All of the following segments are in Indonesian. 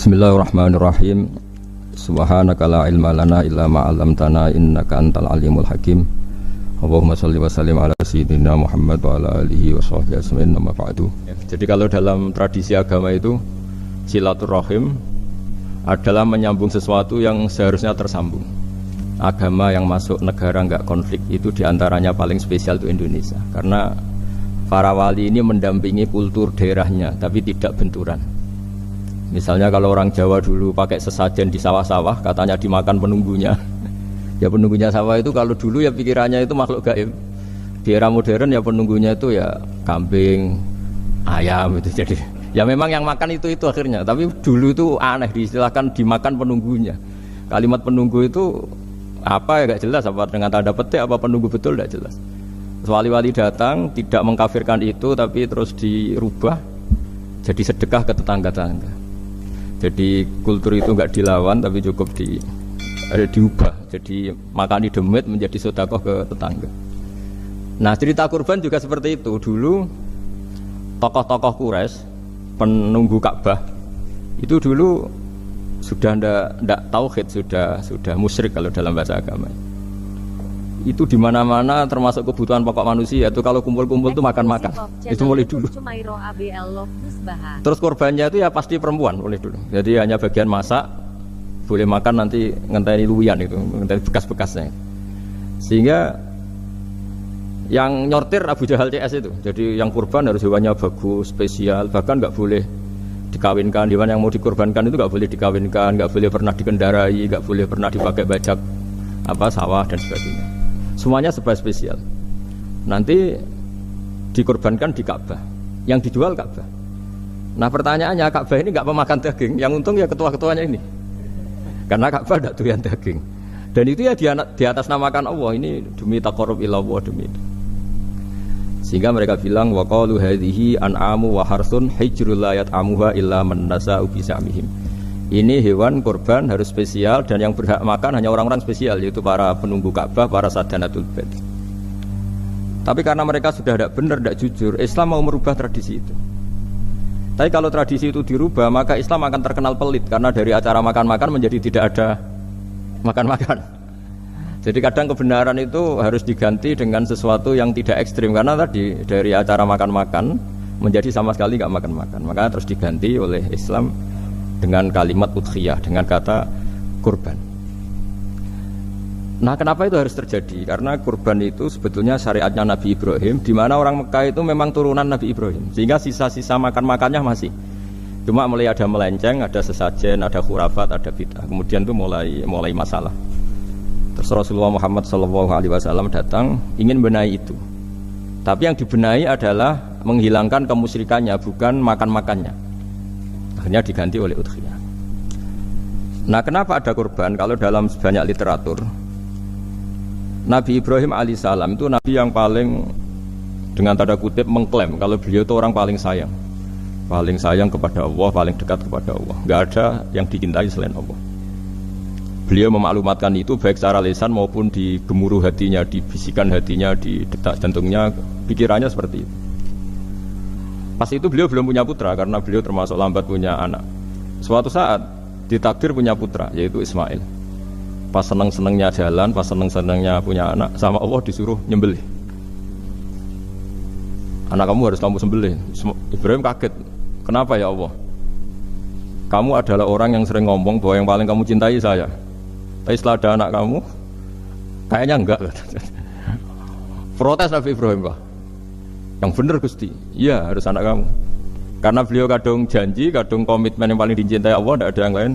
Bismillahirrahmanirrahim. Subhanaka la ilma lana illa ma 'allamtana innaka antal alimul hakim. Allahumma shalli wa sallim ala sayyidina Muhammad wa ala alihi wa sahbihi ajmain. Amma ba'du. Jadi kalau dalam tradisi agama itu silaturahim adalah menyambung sesuatu yang seharusnya tersambung. Agama yang masuk negara enggak konflik itu diantaranya paling spesial itu Indonesia, karena para wali ini mendampingi kultur daerahnya tapi tidak benturan. Misalnya kalau orang Jawa dulu pakai sesajen di sawah-sawah, katanya dimakan penunggunya. Ya penunggunya sawah itu kalau dulu ya pikirannya itu makhluk gaib. Di era modern ya penunggunya itu ya kambing, ayam itu. Jadi ya memang yang makan itu akhirnya. Tapi dulu itu aneh, diistilahkan dimakan penunggunya. Kalimat penunggu itu apa ya gak jelas, apa dengan tanda petik apa penunggu betul gak jelas. Wali-wali datang tidak mengkafirkan itu, tapi terus dirubah jadi sedekah ke tetangga-tetangga. Jadi kultur itu enggak dilawan tapi cukup diubah. Jadi makani demit menjadi sedekah ke tetangga. Nah, cerita kurban juga seperti itu. Dulu tokoh-tokoh Quraisy, penunggu Ka'bah, itu dulu sudah ndak tauhid, sudah musyrik kalau dalam bahasa agama. Itu di mana-mana termasuk kebutuhan pokok manusia itu kalau kumpul-kumpul itu makan-makan. Itu mulai dulu. Terus korbannya itu ya pasti perempuan mulai dulu. Jadi hanya bagian masak, boleh makan nanti ngenteni luwian itu, ngenteni bekas-bekasnya. Sehingga yang nyortir Abu Jahal CS itu. Jadi yang kurban harus hewannya bagus, spesial, bahkan enggak boleh dikawinkan. Hewan yang mau dikorbankan itu enggak boleh dikawinkan, enggak boleh pernah dikendarai, enggak boleh pernah dipakai bajak sawah dan sebagainya. Semuanya serba spesial. Nanti dikorbankan di Ka'bah, yang dijual Ka'bah. Nah pertanyaannya, Ka'bah ini enggak pemakan daging, yang untung ya ketua-ketuanya ini, karena Ka'bah tidak doyan daging. Dan itu ya di atas namakan Allah, ini demi taqarrub ila Allah, demi itu. Sehingga mereka bilang wa qalu hadhihi an'amu wa harsun hijrul la yat'amuha illa man nasa'u bi sa'mihim. Ini hewan kurban harus spesial dan yang berhak makan hanya orang-orang spesial, yaitu para penunggu Ka'bah, para sadanatul bait. Tapi karena mereka sudah tidak benar, tidak jujur, Islam mau merubah tradisi itu. Tapi kalau tradisi itu dirubah, maka Islam akan terkenal pelit, karena dari acara makan-makan menjadi tidak ada makan-makan. Jadi kadang kebenaran itu harus diganti dengan sesuatu yang tidak ekstrim, karena tadi dari acara makan-makan menjadi sama sekali nggak makan-makan. Maka terus diganti oleh Islam dengan kalimat udhiyah, dengan kata kurban. Nah, kenapa itu harus terjadi? Karena kurban itu sebetulnya syariatnya Nabi Ibrahim, di mana orang Mekah itu memang turunan Nabi Ibrahim, sehingga sisa-sisa makan-makannya masih. Cuma mulai ada melenceng, ada sesajen, ada khurafat, ada bid'ah. Kemudian itu mulai masalah. Terus Rasulullah Muhammad SAW datang ingin benahi itu. Tapi yang dibenahi adalah menghilangkan kemusyrikannya, bukan makan-makannya. Akhirnya diganti oleh udhiyah. Nah, kenapa ada kurban? Kalau dalam banyak literatur, Nabi Ibrahim alaihissalam itu Nabi yang paling, dengan tanda kutip, mengklaim kalau beliau itu orang paling sayang kepada Allah, paling dekat kepada Allah. Enggak ada yang dicintai selain Allah. Beliau memaklumatkan itu baik secara lisan maupun di gemuruh hatinya, di bisikan hatinya, di detak jantungnya, pikirannya seperti itu. Pas itu beliau belum punya putra karena beliau termasuk lambat punya anak. Suatu saat ditakdir punya putra, yaitu Ismail. Pas seneng-senengnya jalan, pas seneng-senengnya punya anak, sama Allah disuruh nyembelih. Anak kamu harus kamu sembelih. Ibrahim kaget. Kenapa ya Allah? Kamu adalah orang yang sering ngomong bahwa yang paling kamu cintai saya. Tapi setelah ada anak kamu, kayaknya enggak. Protes Nabi Ibrahim, Pak. Yang benar Gusti, iya harus anak kamu. Karena beliau kadung janji, kadung komitmen yang paling dicintai Allah, tidak ada yang lain.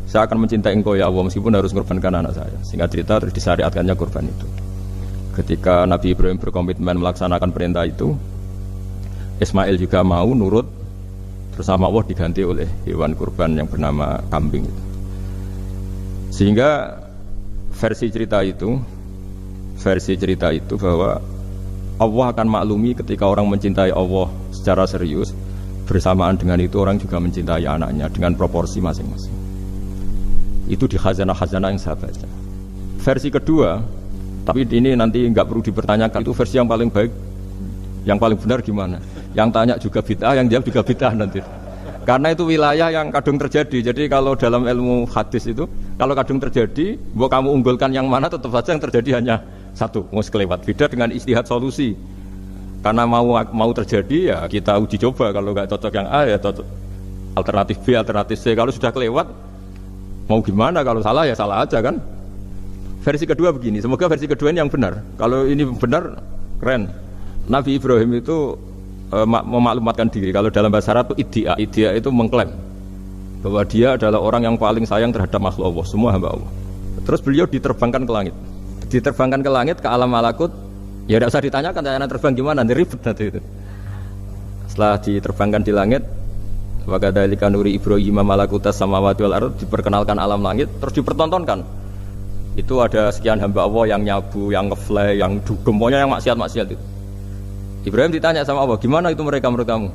Saya akan mencintai engkau ya Allah, meskipun harus mengorbankan anak saya. Singkat cerita terus disyariatkannya kurban itu. Ketika Nabi Ibrahim berkomitmen melaksanakan perintah itu, Ismail juga mau nurut, terus sama Allah diganti oleh hewan kurban yang bernama kambing itu. Sehingga versi cerita itu bahwa Allah akan maklumi ketika orang mencintai Allah secara serius, bersamaan dengan itu orang juga mencintai anaknya dengan proporsi masing-masing. Itu di khazanah-khazanah yang saya baca. Versi kedua, tapi ini nanti nggak perlu dipertanyakan, itu versi yang paling baik, yang paling benar gimana? Yang tanya juga bid'ah, yang jawab juga bid'ah nanti. Karena itu wilayah yang kadung terjadi. Jadi kalau dalam ilmu hadis itu, kalau kadung terjadi, mau kamu unggulkan yang mana, tetap saja yang terjadi hanya satu, mau kelewat. Beda dengan istihad solusi. Karena mau terjadi ya kita uji coba. Kalau nggak cocok yang A ya cocok alternatif B, alternatif C. Kalau sudah kelewat, mau gimana? Kalau salah ya salah aja kan. Versi kedua begini. Semoga versi kedua ini yang benar. Kalau ini benar, keren. Nabi Ibrahim itu memaklumatkan diri. Kalau dalam bahasa Arab itu iddia itu mengklaim bahwa dia adalah orang yang paling sayang terhadap makhluk Allah, semua hamba Allah. Terus beliau diterbangkan ke langit. Diterbangkan ke langit, ke alam malakut. Ya tidak usah ditanyakan cara terbang gimana, nanti ribet nanti itu. Setelah diterbangkan di langit, wa kadzalika nuri Ibrahim malakutas samawati wal ardh, diperkenalkan alam langit, terus dipertontonkan. Itu ada sekian hamba Allah yang nyabu, yang ngefly, yang dugem, pokoknya yang maksiat-maksiat itu. Ibrahim ditanya sama Allah, gimana itu mereka menurut kamu?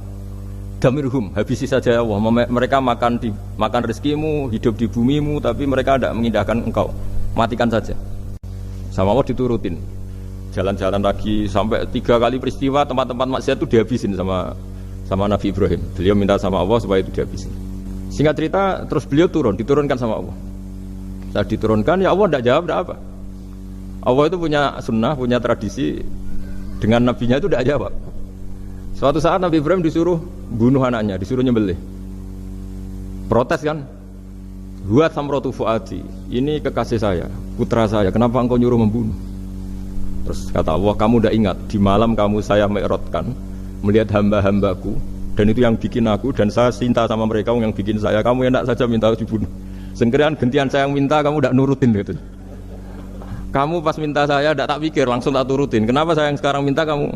Damirhum, habisi saja ya Allah. Mereka makan rezekimu, hidup di bumimu, tapi mereka tidak mengindahkan engkau. Matikan saja. Sama Allah diturutin. Jalan-jalan lagi sampai 3 kali peristiwa tempat-tempat maksiat itu dihabisin sama Nabi Ibrahim. Beliau minta sama Allah supaya itu dihabisin. Singkat cerita, terus beliau diturunkan sama Allah. Saat diturunkan, ya Allah tidak jawab, tidak apa. Allah itu punya sunnah, punya tradisi. Dengan nabinya itu tidak jawab. Suatu saat Nabi Ibrahim disuruh bunuh anaknya, disuruh nyembelih. Protes kan? Huwa samratu fuadi. Ini kekasih saya, putra saya. Kenapa engkau nyuruh membunuh? Terus kata Allah, kamu tidak ingat di malam kamu saya mi'rajkan melihat hamba-hambaku, dan itu yang bikin aku, dan saya cinta sama mereka yang bikin saya. Kamu enak saja minta dibunuh. Sengkerian gentian saya yang minta, kamu tidak nurutin gitu. Kamu pas minta saya tidak tak pikir, langsung tak turutin. Kenapa saya yang sekarang minta kamu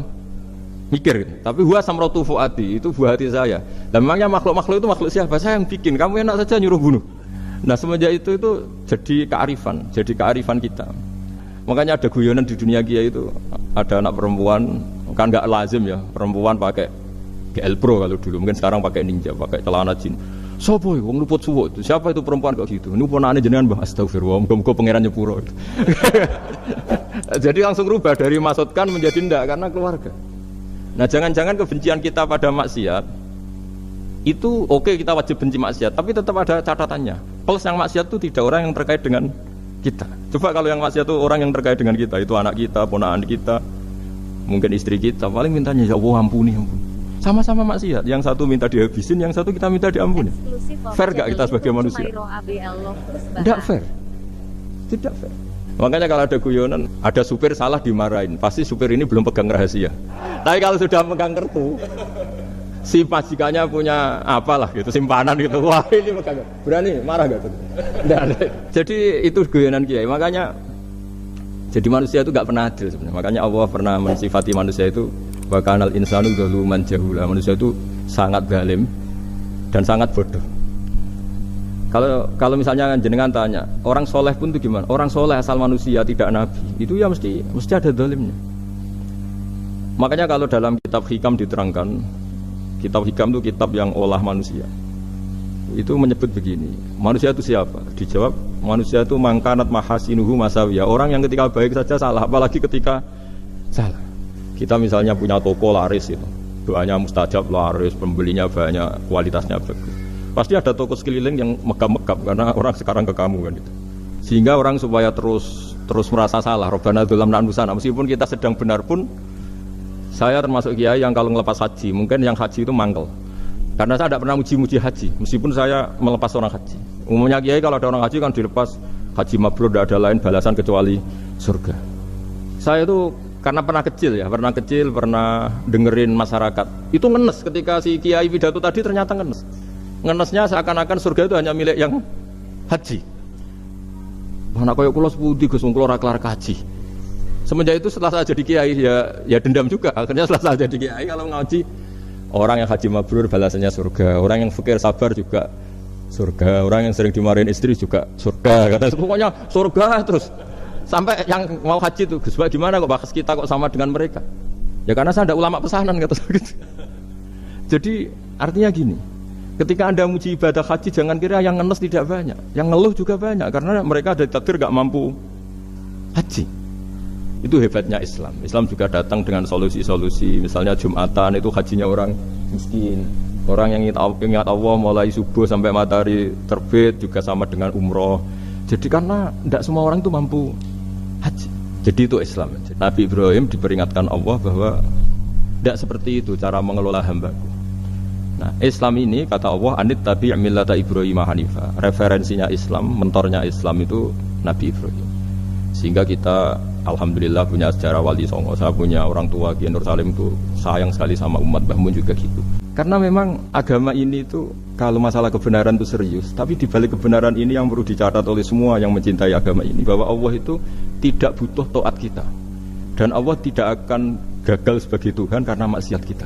mikir gitu. Tapi huwa samratu fuadi, itu buah hati saya. Dan memangnya makhluk-makhluk itu makhluk siapa? Saya yang bikin. Kamu enak saja nyuruh bunuh. Nah semenjak itu jadi kearifan kita. Makanya ada guyonan di dunia kiai itu, ada anak perempuan, kan nggak lazim ya perempuan pakai GL Pro kalau dulu, mungkin sekarang pakai Ninja, pakai celana jin. Sopo wong luput suwo itu. Siapa itu perempuan kok gitu? Ini ponakane jenengan Mbah, astagfirullah, muga-muga pangeran nyepuro. Jadi langsung rubah dari maksudkan menjadi ndak karena keluarga. Nah, jangan-jangan kebencian kita pada maksiat itu oke, kita wajib benci maksiat, tapi tetap ada catatannya. Plus yang maksiat itu tidak orang yang terkait dengan kita. Coba kalau yang maksiat itu orang yang terkait dengan kita, itu anak kita, ponakan kita, mungkin istri kita, paling mintanya ya Allah ampuni. Sama-sama maksiat, yang satu minta dihabisin, yang satu kita minta diampuni. Fair gak kita sebagai manusia? Tidak fair. Tidak fair. Makanya kalau ada guyonan, ada supir salah dimarahin, pasti supir ini belum pegang rahasia. Tapi kalau sudah pegang kartu, si majikannya punya apalah gitu, simpanan gitu, wah ini pegang, berani marah gak tuh? Jadi itu guyonan kiai. Makanya jadi manusia itu gak pernah adil sebenarnya. Makanya Allah pernah mensifati manusia itu wa kanal insanu zaluman jahula. Manusia itu sangat zalim dan sangat bodoh. Kalau misalnya jenengan tanya, orang soleh pun itu gimana? Orang soleh asal manusia tidak nabi, itu ya mesti ada zalimnya. Makanya kalau dalam kitab Hikam diterangkan, kitab Hikam itu kitab yang olah manusia. Itu menyebut begini, manusia itu siapa? Dijawab, manusia itu mangkanat mahasinuhu masawiyah. Orang yang ketika baik saja salah, apalagi ketika salah. Kita misalnya punya toko laris itu, doanya mustajab laris, pembelinya banyak, kualitasnya bagus. Pasti ada toko sekeliling yang megap-megap karena orang sekarang ke kamu kan itu. Sehingga orang supaya terus merasa salah, Rabbana dzalamna anfusana, meskipun kita sedang benar pun. Saya termasuk kiai yang kalau ngelepas haji, mungkin yang haji itu mangkel. Karena saya tidak pernah muji-muji haji, meskipun saya melepas orang haji. Umumnya kiai kalau ada orang haji kan dilepas haji mabrur, tidak ada lain balasan kecuali surga. Saya itu karena pernah kecil, pernah dengerin masyarakat. Itu ngenes ketika si kiai pidato tadi ternyata ngenes. Ngenesnya seakan-akan surga itu hanya milik yang haji. Anak koyo kula sepundi Gus wong kula ora kelar haji. Semenjak itu setelah saya jadi kiai ya dendam juga. Akhirnya setelah saya jadi kiai kalau ngaji orang yang haji mabrur balasannya surga, orang yang fakir sabar juga surga, orang yang sering dimarahin istri juga surga. Kata pokoknya surga terus. Sampai yang mau haji itu Gus gimana kok bahas kita kok sama dengan mereka? Ya karena saya ada ulama pesanan kata gitu. Jadi artinya gini, ketika Anda muji ibadah haji jangan kira yang ngenes tidak banyak, yang ngeluh juga banyak karena mereka ada takdir gak mampu haji. Itu hebatnya Islam. Islam juga datang dengan solusi-solusi. Misalnya Jumatan itu hajinya orang miskin. Orang yang ingat Allah mulai subuh sampai matahari terbit juga sama dengan umroh. Jadi karena tidak semua orang itu mampu haji. Jadi itu Islam. Nabi Ibrahim diperingatkan Allah bahwa tidak seperti itu cara mengelola hambaku. Nah, Islam ini kata Allah anit tabi' millata Ibrahim hanifa. Referensinya Islam, mentornya Islam itu Nabi Ibrahim. Sehingga kita alhamdulillah punya sejarah Wali Songo. Saya punya orang tua Kiai Nur Salim itu sayang sekali sama umat, Mbah Mun juga gitu. Karena memang agama ini itu kalau masalah kebenaran itu serius, tapi di balik kebenaran ini yang perlu dicatat oleh semua yang mencintai agama ini bahwa Allah itu tidak butuh taat kita. Dan Allah tidak akan gagal sebagai Tuhan karena maksiat kita.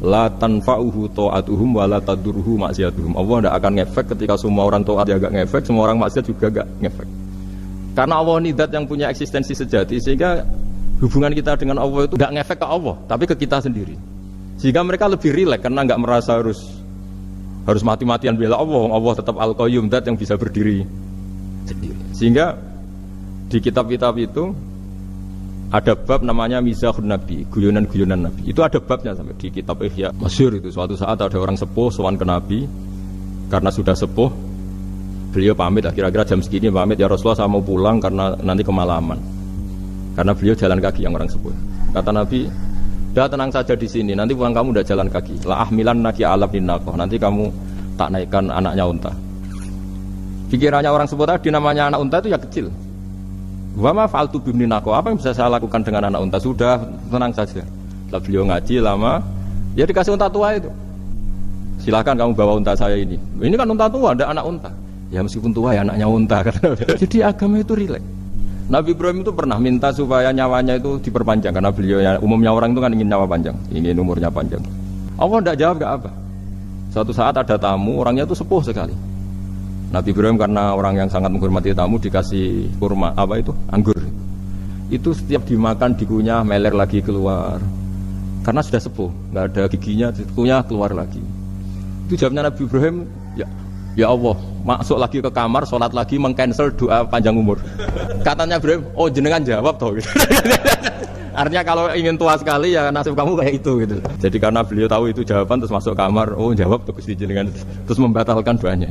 La tanfa'uhu ta'atuhum wa la tadurruhu maksiatuhum. Allah tidak akan ngefek ketika semua orang taat ya enggak ngefek, semua orang maksiat juga enggak ngefek. Karena Allah ini zat yang punya eksistensi sejati, sehingga hubungan kita dengan Allah itu enggak ngefek ke Allah, tapi ke kita sendiri. Sehingga mereka lebih rileks karena enggak merasa harus mati-matian bela Allah. Allah tetap Al-Qayyum, zat yang bisa berdiri sendiri. Sehingga di kitab-kitab itu ada bab namanya Mizahun Nabi, guyonan-guyonan Nabi. Itu ada babnya sampai di kitab Ihya. Masyhur itu suatu saat ada orang sepuh sowan ke Nabi karena sudah sepuh. Beliau pamit kira-kira jam segini pamit ya Rasulullah saya mau pulang karena nanti kemalaman. Karena beliau jalan kaki yang orang sepuh. Kata Nabi, "Dah tenang saja di sini, nanti pulang kamu udah jalan kaki. La ahmilan naki alab naqah. Nanti kamu tak naikkan anaknya unta." Pikirannya orang sepuh tadi namanya anak unta itu ya kecil. Wa ma fa'altu bibni naqah. Apa yang bisa saya lakukan dengan anak unta? Sudah, tenang saja. Setelah beliau ngaji lama, ya dikasih unta tua itu. Silakan kamu bawa unta saya ini. Ini kan unta tua, ada anak unta. Ya meskipun tua ya anaknya unta. Jadi agama itu rileks. Nabi Ibrahim itu pernah minta supaya nyawanya itu diperpanjang karena beliau ya, umumnya orang itu kan ingin nyawa panjang, ingin umurnya panjang. Allah tidak jawab enggak apa. Suatu saat ada tamu, orangnya itu sepuh sekali. Nabi Ibrahim karena orang yang sangat menghormati tamu dikasih kurma apa itu anggur. Itu setiap dimakan dikunyah meler lagi keluar. Karena sudah sepuh, enggak ada giginya, dikunyah keluar lagi. Itu jawabnya Nabi Ibrahim, ya Allah, masuk lagi ke kamar, sholat lagi, mengcancel doa panjang umur. Katanya Ibrahim, oh jenengan jawab toh gitu. Artinya kalau ingin tua sekali ya nasib kamu kayak itu gitu. Jadi karena beliau tahu itu jawaban terus masuk kamar, oh jawab tuh Gusti jenengan, terus membatalkan doanya.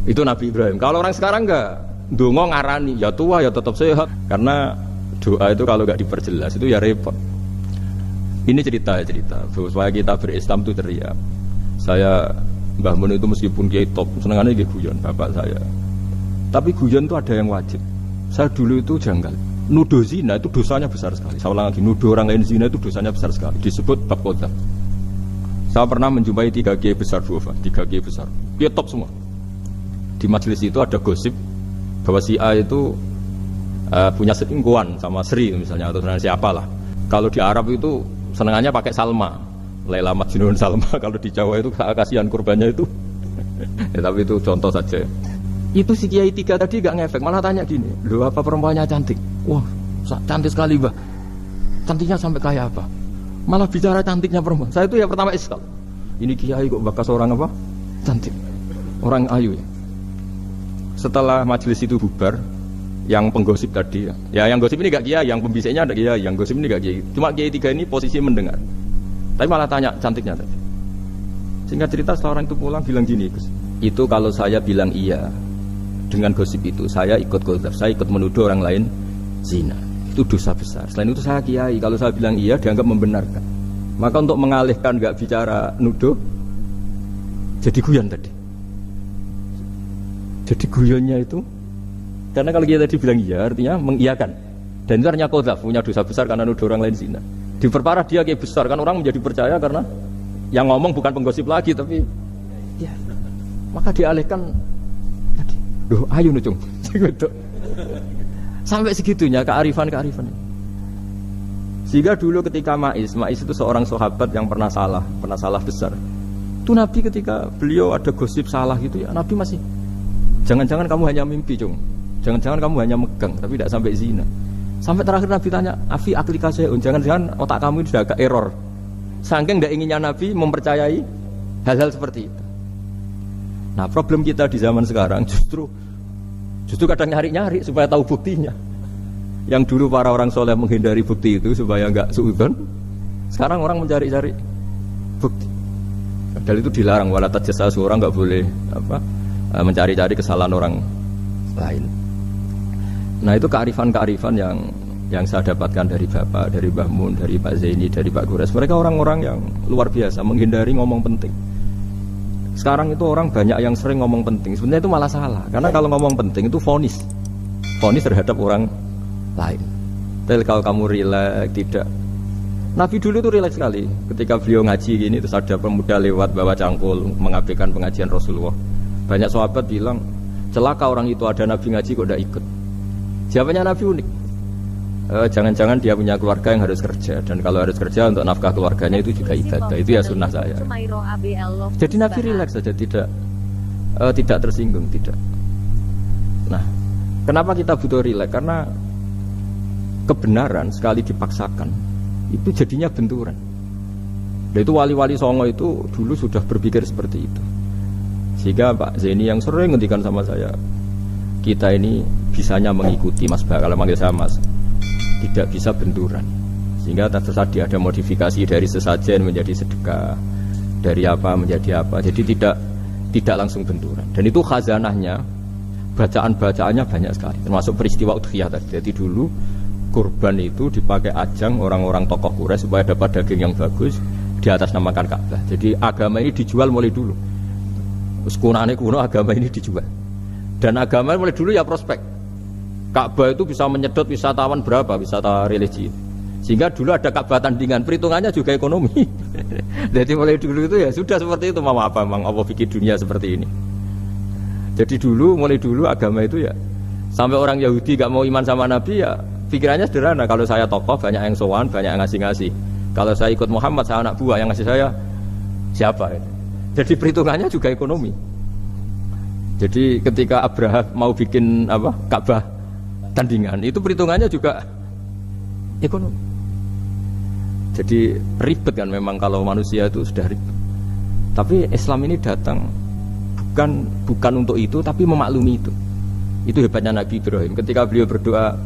Itu Nabi Ibrahim. Kalau orang sekarang enggak, ndonga ngarani, ya tua ya tetap sehat. Karena doa itu kalau enggak diperjelas itu ya repot. Ini cerita supaya kita berislam itu ceria. Saya Mbah Mun itu meskipun kiai top, senengannya nggih guyon bapak saya. Tapi guyon itu ada yang wajib. Saya dulu itu janggal. Nuduh zina itu dosanya besar sekali. Saya ulang lagi, nuduh orang lain zina itu dosanya besar sekali. Disebut bab qadzaf. Saya pernah menjumpai 3 kiai besar dua, 3 kiai besar. Kiai top semua. Di majelis itu ada gosip bahwa si A itu punya selingkuhan sama Sri misalnya atau siapalah. Kalau di Arab itu senengannya pakai Salma. Laila Majnun Salma. Kalau di Jawa itu kasihan kurbannya itu. Ya, tapi itu contoh saja. Itu si Kiai 3 tadi gak ngefek, malah tanya gini, loh apa perempuannya cantik? Wah cantik sekali Mbah. Cantiknya sampai kayak apa? Malah bicara cantiknya perempuan. Saya itu ya pertama Islam. Ini Kiai kok bakas orang apa? Cantik. Orang ayu ya. Setelah majelis itu bubar, yang penggosip tadi ya yang gosip ini gak Kiai, yang pembisiknya ada Kiai, yang gosip ini gak Kiai. Cuma Kiai 3 ini posisi mendengar. Tapi malah tanya cantiknya tadi. Singkat cerita setelah orang itu pulang bilang gini, Gus, itu kalau saya bilang iya dengan gosip itu, saya ikut qadzaf, saya ikut menuduh orang lain zina. Itu dosa besar. Selain itu saya kiai, kalau saya bilang iya dianggap membenarkan. Maka untuk mengalihkan enggak bicara nuduh, jadi guyon tadi. Jadi guyonnya itu karena kalau kita tadi bilang iya artinya mengiyakan. Dan itu artinya qadzaf, punya dosa besar karena nuduh orang lain zina. Diperparah dia kayak besar kan orang menjadi percaya karena yang ngomong bukan penggosip lagi tapi ya maka dialihkan tadi loh ayo nucung sampai segitunya kearifan sehingga dulu ketika Ma'is itu seorang sahabat yang pernah salah besar itu Nabi ketika beliau ada gosip salah gitu ya Nabi masih jangan-jangan kamu hanya mimpi cung, jangan-jangan kamu hanya megang tapi tidak sampai zina. Sampai terakhir Nabi tanya, Afi aplikasi, jangan-jangan otak kamu sudah agak error. Saking tidak inginnya Nabi mempercayai hal-hal seperti itu. Nah problem kita di zaman sekarang justru kadang nyari-nyari supaya tahu buktinya. Yang dulu para orang soleh menghindari bukti itu supaya enggak suudzon. Sekarang orang mencari-cari bukti. Padahal itu dilarang, wala tajassasu, orang nggak boleh mencari-cari kesalahan orang lain. Nah itu kearifan-kearifan yang saya dapatkan dari Bapak, dari Mbah Mun, dari Pak Zaini, dari Pak Gores. Mereka orang-orang yang luar biasa, menghindari ngomong penting. Sekarang itu orang banyak yang sering ngomong penting. Sebenarnya itu malah salah, karena kalau ngomong penting itu vonis terhadap orang lain. Tapi kalau kamu rileks, tidak. Nabi dulu itu rileks sekali. Ketika beliau ngaji gini, terus ada pemuda lewat bawa cangkul mengabaikan pengajian Rasulullah. Banyak sahabat bilang, celaka orang itu, ada Nabi ngaji kok tidak ikut. Jawabannya Nabi unik. Jangan-jangan dia punya keluarga yang harus kerja, dan kalau harus kerja untuk nafkah keluarganya itu juga ibadah. Itu ya sunnah saya. Jadi Nabi rileks saja, tidak tersinggung, tidak. Nah, kenapa kita butuh rileks? Karena kebenaran sekali dipaksakan itu jadinya benturan. Dan itu wali-wali Songo itu dulu sudah berpikir seperti itu. Sehingga Pak Zaini yang sering ngendikan sama saya, kita ini bisanya mengikuti Mas Bah, kalau manggil saya Mas, tidak bisa benturan. Sehingga terjadi ada modifikasi dari sesajen menjadi sedekah, dari apa menjadi apa. Jadi tidak langsung benturan. Dan itu khazanahnya, bacaan-bacaannya banyak sekali. Termasuk peristiwa udhiyah tadi. Jadi dulu kurban itu dipakai ajang orang-orang tokoh Quraisy supaya dapat daging yang bagus di atas namakan Ka'bah. Jadi agama ini dijual mulai dulu. Kuno agama ini dijual. Dan agama mulai dulu ya prospek. Ka'bah itu bisa menyedot wisatawan berapa, wisata religi. Sehingga dulu ada Ka'bah tandingan, perhitungannya juga ekonomi. Jadi mulai dulu itu ya sudah seperti itu. Mau apa memang Allah bikin dunia seperti ini. Jadi mulai dulu agama itu ya, sampai orang Yahudi gak mau iman sama Nabi ya pikirannya sederhana. Kalau saya tokoh banyak yang sowan, banyak yang ngasih-ngasih. Kalau saya ikut Muhammad, saya anak buah, yang ngasih saya siapa? Jadi perhitungannya juga ekonomi. Jadi ketika Abraham mau bikin Ka'bah tandingan, itu perhitungannya juga ekonomi. Jadi ribet kan memang kalau manusia itu sudah ribet. Tapi Islam ini datang bukan untuk itu, tapi memaklumi itu. Itu hebatnya Nabi Ibrahim. Ketika beliau berdoa,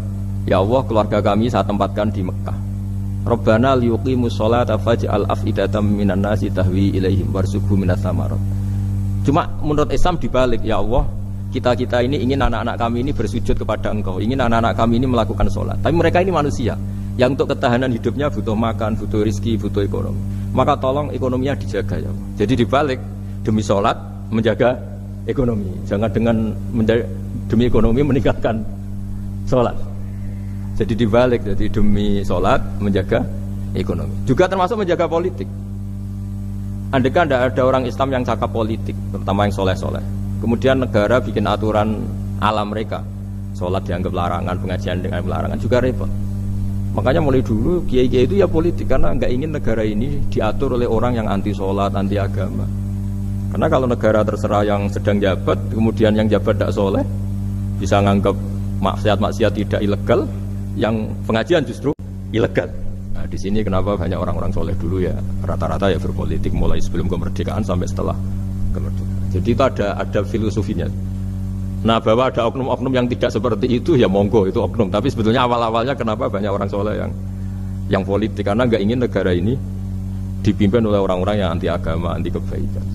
ya Allah, keluarga kami saya tempatkan di Mekah. Rabbana liyuqimus sholata faj'al af'idatam minan nasi tahwi ilaihim warzuqhum minas samarat. Cuma menurut Islam dibalik, ya Allah, kita ini ingin anak-anak kami ini bersujud kepada Engkau, ingin anak-anak kami ini melakukan sholat. Tapi mereka ini manusia yang untuk ketahanan hidupnya butuh makan, butuh rizki, butuh ekonomi. Maka tolong ekonominya dijaga ya Allah. Jadi dibalik, demi sholat menjaga ekonomi. Jangan dengan demi ekonomi meninggalkan sholat. Jadi dibalik, jadi demi sholat menjaga ekonomi. Juga termasuk menjaga politik. Andaikan tidak ada orang Islam yang cakap politik, terutama yang soleh-soleh, kemudian negara bikin aturan ala mereka, sholat dianggap larangan, pengajian dengan larangan, juga repot. Makanya mulai dulu kiai-kiai itu ya politik, karena nggak ingin negara ini diatur oleh orang yang anti sholat, anti agama. Karena kalau negara terserah yang sedang jabat, kemudian yang jabat tidak soleh, bisa nganggap maksiat-maksiat tidak ilegal, yang pengajian justru ilegal. Nah, di sini kenapa banyak orang-orang soleh dulu ya rata-rata ya berpolitik mulai sebelum kemerdekaan sampai setelah kemerdekaan. Jadi itu ada filosofinya. Nah, bahwa ada oknum-oknum yang tidak seperti itu ya monggo, itu oknum. Tapi sebetulnya awal-awalnya kenapa banyak orang soleh yang politik, karena nggak ingin negara ini dipimpin oleh orang-orang yang anti agama, anti kebaikan.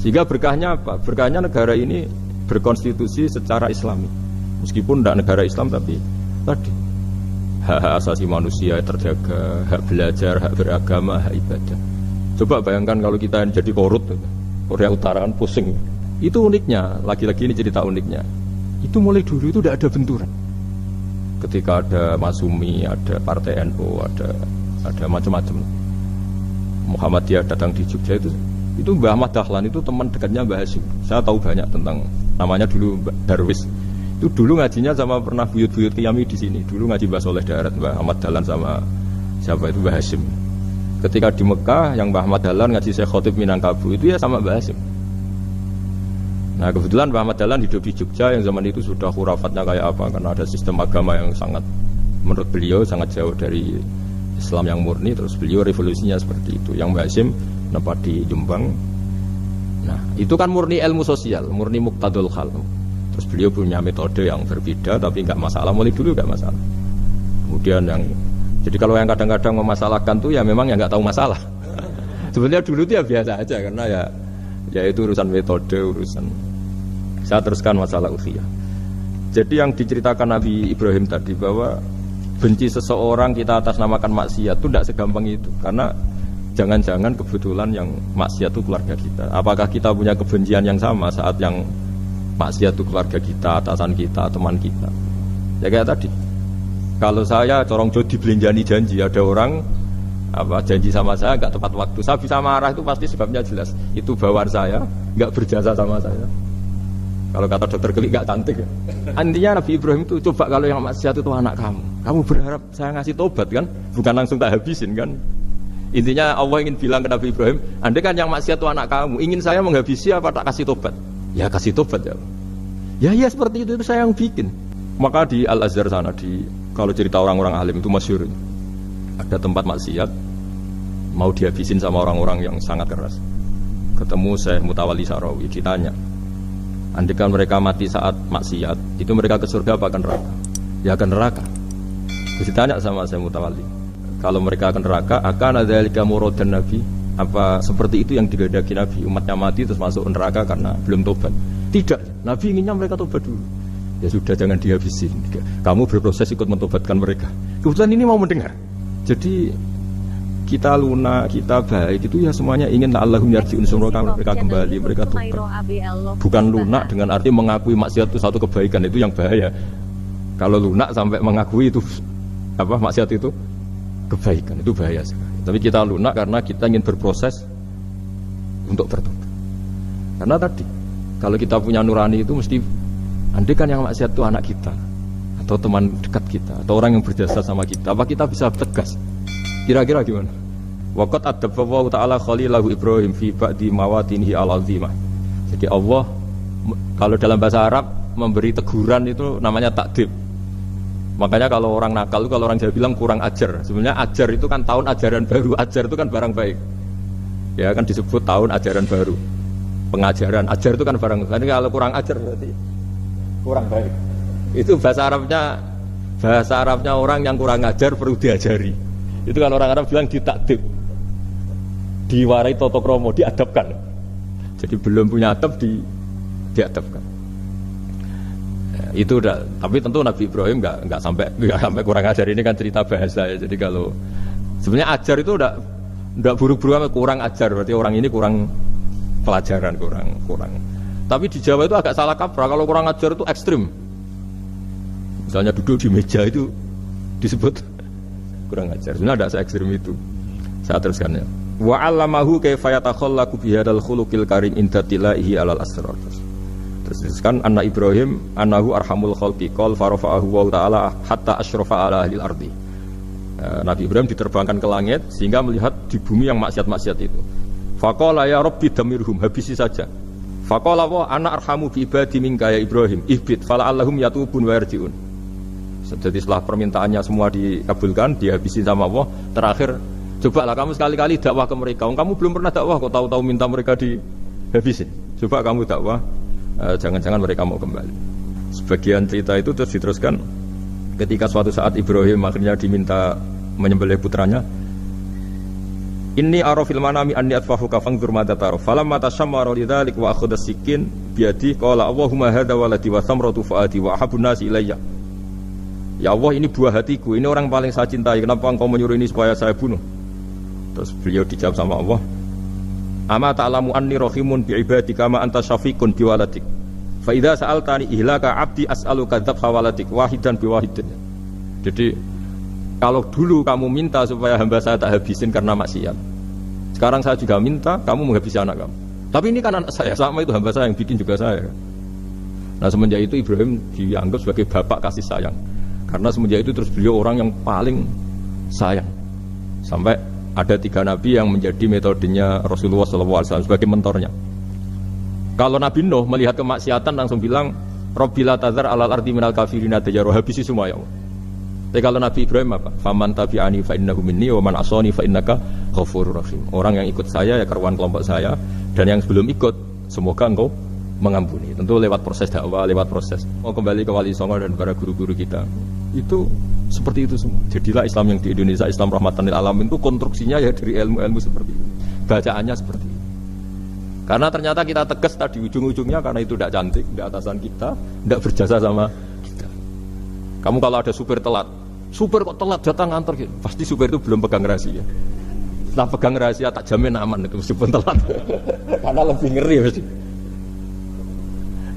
Sehingga berkahnya apa? Berkahnya negara ini berkonstitusi secara Islami. Meskipun tidak negara Islam, tapi tadi hak asasi manusia terjaga, hak belajar, hak beragama, hak ibadah. Coba bayangkan kalau kita jadi korut, Korea Utara kan pusing. Itu uniknya, lagi-lagi ini cerita uniknya. Itu mulai dulu itu tidak ada benturan. Ketika ada Masumi, ada Partai NU, ada macam-macam. Muhammadiyah datang di Jogja itu Mbah Ahmad Dahlan itu teman dekatnya Mbah Hasyim. Saya tahu banyak tentang, namanya dulu Darwis. Itu dulu ngajinya sama pernah buyut-buyut Qiyami di sini. Dulu ngaji Mbah Soleh Darat, Mbah Ahmad Dahlan sama siapa itu Mbah Hasyim. Ketika di Mekah yang Mbah Ahmad Dahlan ngaji Syekh Khotib Minangkabau itu ya sama Mbah Hasyim. Nah kebetulan Mbah Ahmad Dahlan hidup di Jogja yang zaman itu sudah khurafatnya kayak apa, karena ada sistem agama yang sangat, menurut beliau sangat jauh dari Islam yang murni. Terus beliau revolusinya seperti itu. Yang Mbah Hasyim nempat di Jombang. Nah itu kan murni ilmu sosial, murni muqtadul khal. Terus beliau punya metode yang berbeda, tapi nggak masalah, mulai dulu nggak masalah. Kemudian jadi kalau yang kadang-kadang memasalahkan tuh ya memang yang nggak tahu masalah. Sebenarnya dulu itu ya biasa aja karena ya itu urusan metode, urusan. Saya teruskan masalah ukhiyah. Jadi yang diceritakan Nabi Ibrahim tadi bahwa benci seseorang kita atas namakan maksiat itu tidak segampang itu. Karena jangan-jangan kebetulan yang maksiat itu keluarga kita. Apakah kita punya kebencian yang sama saat yang maksiat itu keluarga kita, atasan kita, teman kita? Ya kayak tadi. Kalau saya corong jodi belenjani janji, ada orang janji sama saya nggak tepat waktu, saya bisa marah itu pasti sebabnya jelas. Itu bawaan saya nggak berjasa sama saya. Kalau kata dokter Geli nggak cantik ya. Intinya Nabi Ibrahim itu coba kalau yang maksiat itu anak kamu berharap saya ngasih tobat kan, bukan langsung tak habisin kan. Intinya Allah ingin bilang ke Nabi Ibrahim, andai kan yang maksiat itu anak kamu, ingin saya menghabisi apa tak kasih tobat? Ya kasih tobat ya. Ya seperti itu saya yang bikin. Maka di Al-Azhar sana kalau cerita orang-orang alim itu masyhur. Ada tempat maksiat mau dihabisin sama orang-orang yang sangat keras. Ketemu Syekh Mutawalli Sa'rawi, ditanya, andai kan mereka mati saat maksiat, itu mereka ke surga apa ke neraka? Ya ke neraka. Terus ditanya sama Syekh Mutawalli, kalau mereka ke neraka, akan ada dzalika muradan Nabi? Apa seperti itu yang digandaki Nabi? Umatnya mati terus masuk neraka karena belum tobat? Tidak, Nabi inginnya mereka tobat dulu. Ya sudah, jangan dihabisin. Kamu berproses ikut mentobatkan mereka. Kebetulan ini mau mendengar. Jadi kita lunak, kita baik itu ya semuanya ingin Allahum yarji'un sumroka, mereka kembali, mereka tobat. Bukan lunak dengan arti mengakui maksiat itu satu kebaikan, itu yang bahaya. Kalau lunak sampai mengakui itu maksiat itu kebaikan, itu bahaya sekali. Tapi kita lunak karena kita ingin berproses untuk bertobat. Karena tadi kalau kita punya nurani itu mesti, andai kan yang maksiat itu anak kita atau teman dekat kita atau orang yang berjasa sama kita, apa kita bisa tegas? Kira-kira gimana? Waqat adabbahu ta'ala khalilahu Ibrahim fi ba'di mawatinihi al-azimah. Jadi Allah kalau dalam bahasa Arab memberi teguran itu namanya takdib. Makanya kalau orang nakal itu, kalau orang Jawa bilang kurang ajar. Sebenarnya ajar itu kan tahun ajaran baru. Ajar itu kan barang baik. Ya kan disebut tahun ajaran baru. Pengajaran, ajar itu kan barang baik. Jadi kalau kurang ajar berarti kurang baik. Itu bahasa Arabnya orang yang kurang ajar perlu diajari. Itu kan orang Arab bilang ditakdib, diwarai toto kromo, diadabkan. Jadi belum punya adab diadabkan. Ya, itu udah. Tapi tentu Nabi Ibrahim nggak sampai kurang ajar. Ini kan cerita bahasa ya. Jadi kalau sebenarnya ajar itu udah buruk-buruk kurang ajar, berarti orang ini kurang pelajaran, kurang. Tapi di Jawa itu agak salah kaprah. Kalau kurang ajar itu ekstrim. Misalnya duduk di meja itu disebut kurang ajar. Sebenarnya ada se-ekstrim itu. Saya teruskan ya. Wa 'allamahu kaifa yatakhallaqu bi hadzal khuluqil karim inda tilaihi 'alal asrar. Teruskan anna Ibrahim annahu arhamul khalqi qol farafa'ahu wa ta'ala hatta asyrafa 'ala ahlil ardi. Nabi Ibrahim diterbangkan ke langit sehingga melihat di bumi yang maksiat-maksiat itu. Faqala ya rabbi damirhum, habisi saja. Faqala wa ana arhamu bi ibadi minka ya Ibrahim ihbit fala'allahum yatubun wa yarji'un. Jadi setelah permintaannya semua dikabulkan, dihabisi sama Allah. Terakhir, cobalah kamu sekali-kali dakwah ke mereka. Kamu belum pernah dakwah, kok tahu-tahu minta mereka dihabisin. Coba kamu dakwah, jangan-jangan mereka mau kembali. Sebagian cerita itu terus diteruskan. Ketika suatu saat Ibrahim akhirnya diminta menyembelih putranya. Inni arafil manami anni atfahuka fangzur madza tara. Falamma tashammara lidzalik wa akhadha as-sikin biyadi qala Allahumma hadza waladi wa thamratu fuadi wa ahabbun nasi ilayya. Ya Allah, ini buah hatiku, ini orang paling saya cintai, kenapa engkau menyuruh ini supaya saya bunuh? Terus beliau dijawab sama Allah, ama ta'lamu anni rahimun bi'ibadika ma anta syafiqun biwaladik fa idza sa'altani ihlaka 'abdi as'aluka dzabha waladik wahidan biwahidin. Jadi kalau dulu kamu minta supaya hamba saya tak habisin karena maksiat, sekarang saya juga minta kamu menghabisi anak kamu. Tapi ini kan anak saya, sama itu hamba saya yang bikin juga saya. Nah semenjak itu Ibrahim dianggap sebagai bapak kasih sayang. Karena semenjak itu terus beliau orang yang paling sayang. Sampai ada 3 nabi yang menjadi metodenya Rasulullah SAW sebagai mentornya. Kalau Nabi Nuh melihat kemaksiatan langsung bilang, Rabbi la tazar alal ardi minal kafirina dayyaru, habisi semua ya Allah. Tapi kalau Nabi Ibrahim apa? Faman tabi'ani fa innahu minni wa man asani fa innaka ghafurur rahim. Orang yang ikut saya ya karuan kelompok saya, dan yang belum ikut semoga engkau mengampuni. Tentu lewat proses dakwah, lewat proses. Mau kembali ke Wali Songo dan para guru-guru kita. Itu seperti itu semua. Jadilah Islam yang di Indonesia Islam rahmatan lil alamin itu konstruksinya ya dari ilmu-ilmu seperti itu. bacaannya seperti itu. Karena ternyata kita tegas tadi ujung-ujungnya karena itu tidak cantik, tidak atasan kita, tidak berjasa sama kita. Kamu kalau ada supir telat, supir kok telat datang ngantor gitu, pasti supir itu belum pegang rahasia. Setelah pegang rahasia tak jamin aman itu meskipun telat. Karena lebih ngeri pasti.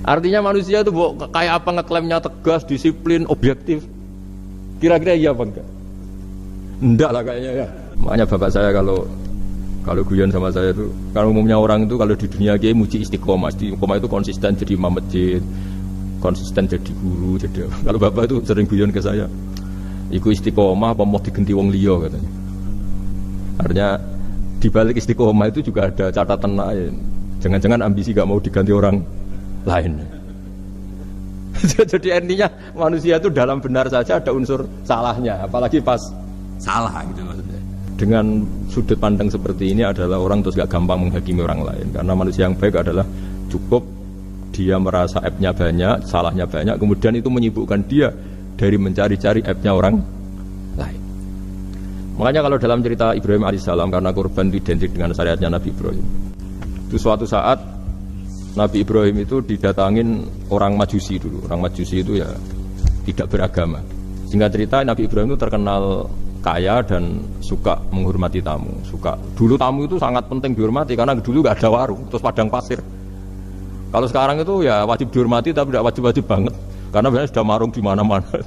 Artinya manusia itu kayak apa ngeklaimnya tegas, disiplin, objektif. Kira-kira iya apa enggak? Enggak lah kayaknya ya. Makanya bapak saya kalau guyon sama saya itu, kalau umumnya orang itu kalau di dunia dia muji istiqomah. Istiqomah itu konsisten jadi imam masjid, konsisten jadi guru, jadi. Kalau bapak itu sering guyon ke saya, iku istiqomah apa mau digenti wong liya katanya. Artinya di balik istiqomah itu juga ada catatan lain. Jangan-jangan ambisi gak mau diganti orang lain. Jadi intinya manusia itu dalam benar saja ada unsur salahnya, apalagi pas salah gitu maksudnya. Dengan sudut pandang seperti ini adalah orang terus gak gampang menghakimi orang lain. Karena manusia yang baik adalah cukup dia merasa aibnya banyak, salahnya banyak, kemudian itu menyibukkan dia dari mencari-cari aibnya orang lain. Makanya kalau dalam cerita Ibrahim alaihissalam, karena korban itu identik dengan syariatnya Nabi Ibrahim, itu suatu saat Nabi Ibrahim itu didatangin orang Majusi dulu. Orang Majusi itu ya tidak beragama. Singkat cerita Nabi Ibrahim itu terkenal kaya dan suka menghormati tamu. Dulu tamu itu sangat penting dihormati karena dulu gak ada warung, terus padang pasir. Kalau sekarang itu ya wajib dihormati tapi tidak wajib-wajib banget. Karena biasanya sudah marung di mana-mana.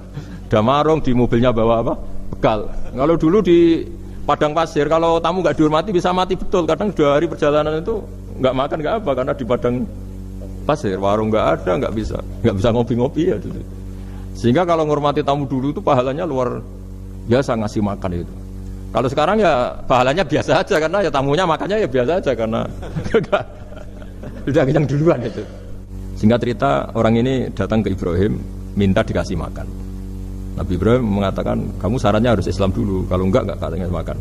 Sudah marung di mobilnya bawa apa? Bekal. Kalau dulu di padang pasir, kalau tamu nggak dihormati bisa mati betul. Kadang 2 hari perjalanan itu nggak makan nggak apa karena di padang pasir warung nggak ada, nggak bisa ngopi-ngopi ya. Gitu. Sehingga kalau menghormati tamu dulu itu pahalanya luar biasa ngasih makan itu. Kalau sekarang ya pahalanya biasa aja karena ya tamunya makannya ya biasa aja karena udah kenyang duluan itu. Singkat cerita orang ini datang ke Ibrahim minta dikasih makan. Nabi Ibrahim mengatakan, kamu syaratnya harus Islam dulu, kalau enggak katanya makan.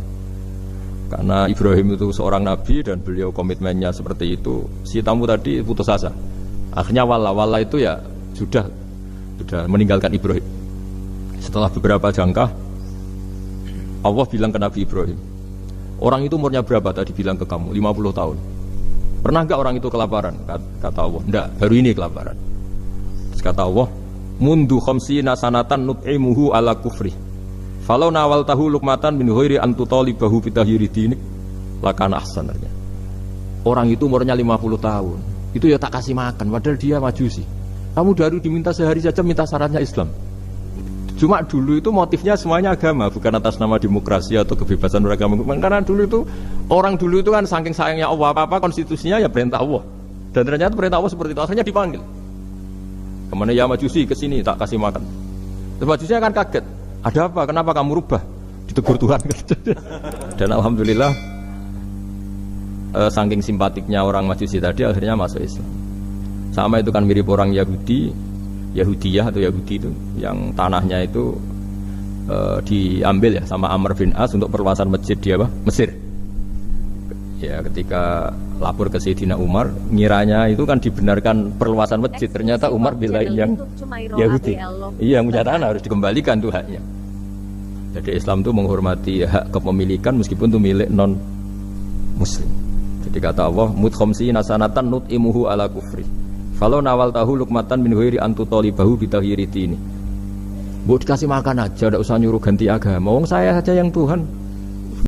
Karena Ibrahim itu seorang nabi dan beliau komitmennya seperti itu, si tamu tadi putus asa. Akhirnya wala itu ya sudah meninggalkan Ibrahim. Setelah beberapa jangka, Allah bilang ke Nabi Ibrahim, orang itu umurnya berapa tadi bilang ke kamu? 50 tahun. Pernah enggak orang itu kelaparan? Kata Allah, enggak, baru ini kelaparan. Terus kata Allah, mundu khamsina sanatan nut'imuhu ala kufri falau nawal tahu lukmatan min ghairi an tutalibahu bitahiri dinik lakana ahsanarnya. Orang itu umurnya 50 tahun itu ya tak kasih makan padahal dia majusi. Kamu baru diminta sehari saja minta syaratnya Islam. Cuma dulu itu motifnya semuanya agama, bukan atas nama demokrasi atau kebebasan beragama. Karena dulu itu orang dulu itu kan saking sayangnya Allah, apa konstitusinya ya perintah Allah. Dan ternyata perintah Allah seperti itu, akhirnya dipanggil. Kemana ya Majusi, kesini tak kasih makan. Terus Majusinya kan kaget. Ada apa? Kenapa kamu rubah? Ditegur Tuhan. Dan alhamdulillah saking simpatiknya orang Majusi tadi akhirnya masuk Islam. Sama itu kan mirip orang Yahudiyah atau Yahudi itu yang tanahnya itu diambil ya sama Amr bin As untuk perluasan masjid di Mesir. Ya ketika lapor ke Sayyidina Umar, ngiranya itu kan dibenarkan perluasan masjid, ternyata Umar bilang yang Yahudi. Iya, punya tanah harus dikembalikan tuh haknya. Jadi Islam itu menghormati hak kepemilikan meskipun itu milik non muslim. Jadi kata Allah, mudkhamsi nasanatan nut'imuhu ala kufri. Kalau nawal tahu lukmatan min ghairi an tutalibahu bitahiri dini. Buat dikasih makan aja, enggak usah nyuruh ganti agama. Wong saya saja yang Tuhan